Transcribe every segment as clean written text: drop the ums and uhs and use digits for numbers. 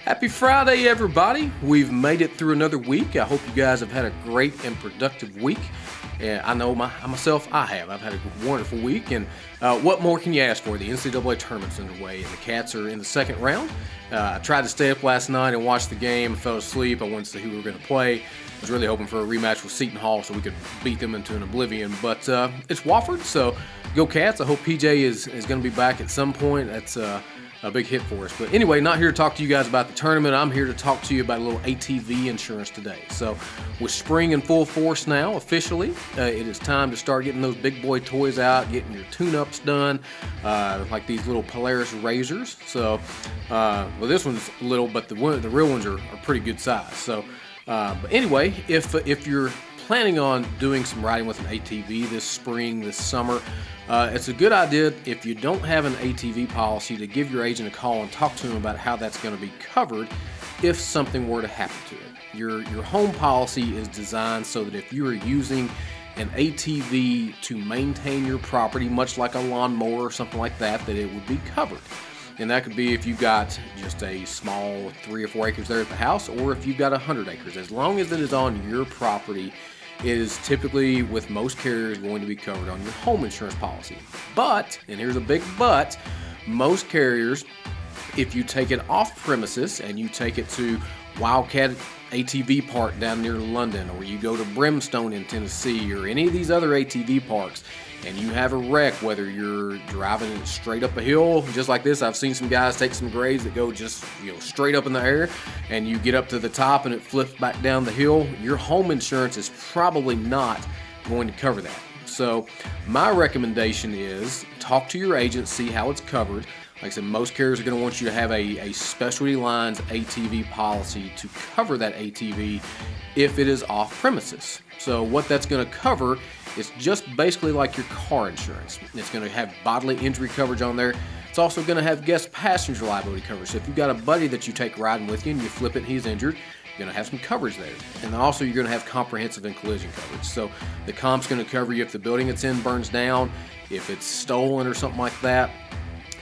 Happy Friday, everybody. We've made it through another week. I hope you guys have had a great and productive week. And I know myself, I have. I've had a wonderful week. And what more can you ask for? The NCAA tournament's underway, and the Cats are in the second round. I tried to stay up last night and watch the game. I fell asleep. I wanted to see who we were going to play. I was really hoping for a rematch with Seton Hall so we could beat them into an oblivion. But it's Wofford, so go Cats. I hope PJ is going to be back at some point. That's a big hit for us. But anyway, not here to talk to you guys about the tournament. I'm here to talk to you about a little ATV insurance today. So with spring in full force now, officially, it is time to start getting those big boy toys out, getting your tune-ups done, like these little Polaris razors. So, well, this one's little, but the real ones are pretty good size. So, but anyway, if you're planning on doing some riding with an ATV this spring, this summer, it's a good idea, if you don't have an ATV policy, to give your agent a call and talk to them about how that's going to be covered if something were to happen to it. Your home policy is designed so that if you are using an ATV to maintain your property, much like a lawnmower or something like that, that it would be covered. And that could be if you've got just a small 3 or 4 acres there at the house, or if you've got 100 acres. As long as it is on your property, it is typically, with most carriers, going to be covered on your home insurance policy. But, and here's a big but, most carriers, if you take it off premises and you take it to Wildcat ATV Park down near London, or you go to Brimstone in Tennessee, or any of these other ATV parks, and you have a wreck, whether you're driving straight up a hill, just like this. I've seen some guys take some grades that go just, straight up in the air, and you get up to the top and it flips back down the hill. Your home insurance is probably not going to cover that. So my recommendation is talk to your agent, see how it's covered. Like I said, most carriers are going to want you to have a specialty lines ATV policy to cover that ATV if it is off premises. So what that's going to cover is just basically like your car insurance. It's going to have bodily injury coverage on there. It's also going to have guest passenger liability coverage. So if you've got a buddy that you take riding with you and you flip it and he's injured, you're going to have some coverage there. And then also you're going to have comprehensive and collision coverage. So the comp's going to cover you if the building it's in burns down, if it's stolen or something like that.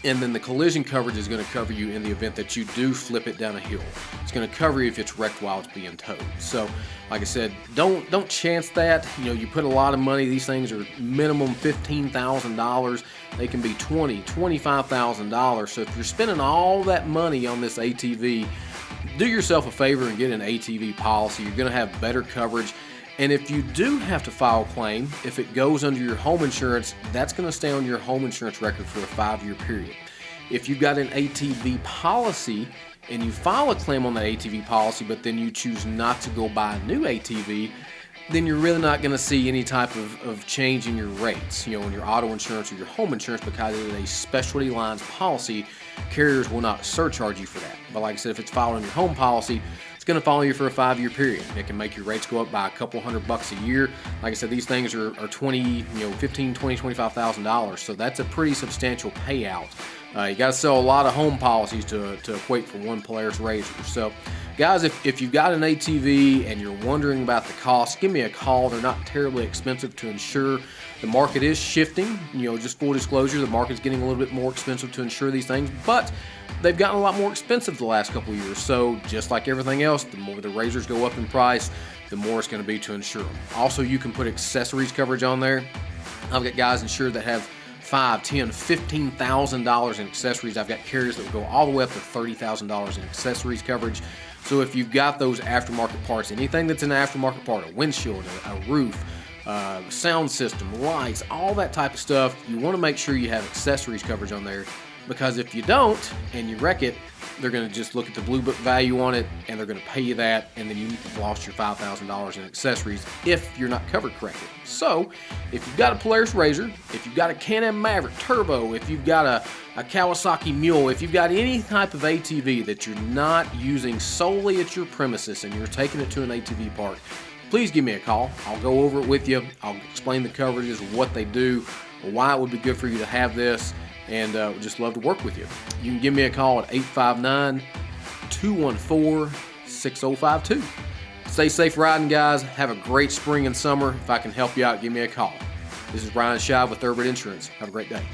And then the collision coverage is going to cover you in the event that you do flip it down a hill. It's going to cover you if it's wrecked while it's being towed. So, like I said, don't chance that. You put a lot of money. These things are minimum $15,000. They can be $20,000, $25,000. So if you're spending all that money on this ATV, do yourself a favor and get an ATV policy. You're going to have better coverage. And if you do have to file a claim, if it goes under your home insurance, that's going to stay on your home insurance record for a 5-year period. If you've got an ATV policy and you file a claim on that ATV policy, but then you choose not to go buy a new ATV, then you're really not going to see any type of change in your rates, on your auto insurance or your home insurance, because it is a specialty lines policy. Carriers will not surcharge you for that. But like I said, if it's filed on your home policy, it's going to follow you for a 5-year period. It can make your rates go up by a couple $100 a year. Like I said, these things are $15,000, $20,000, $25,000. So that's a pretty substantial payout. You got to sell a lot of home policies to equate for one Polaris razor. So guys, if you've got an ATV and you're wondering about the cost, give me a call. They're not terribly expensive to insure. The market is shifting. Just full disclosure, the market's getting a little bit more expensive to insure these things, but they've gotten a lot more expensive the last couple of years. So just like everything else, the more the razors go up in price, the more it's going to be to insure them. Also, you can put accessories coverage on there. I've got guys insured that have $5,000, $10,000, $15,000 in accessories. I've got carriers that will go all the way up to $30,000 in accessories coverage. So if you've got those aftermarket parts, anything that's an aftermarket part, a windshield, a roof, sound system, lights, all that type of stuff, you want to make sure you have accessories coverage on there, because if you don't and you wreck it, they're going to just look at the blue book value on it and they're going to pay you that, and then you've lost your $5,000 in accessories if you're not covered correctly. So if you've got a Polaris razor, if you've got a Can-Am Maverick Turbo, if you've got a Kawasaki Mule, if you've got any type of ATV that you're not using solely at your premises and you're taking it to an ATV park, please give me a call. I'll go over it with you. I'll explain the coverages, what they do, why it would be good for you to have this, and would just love to work with you. You can give me a call at 859-214-6052. Stay safe riding, guys. Have a great spring and summer. If I can help you out, give me a call. This is Ryan Shive with Thoroughbred Insurance. Have a great day.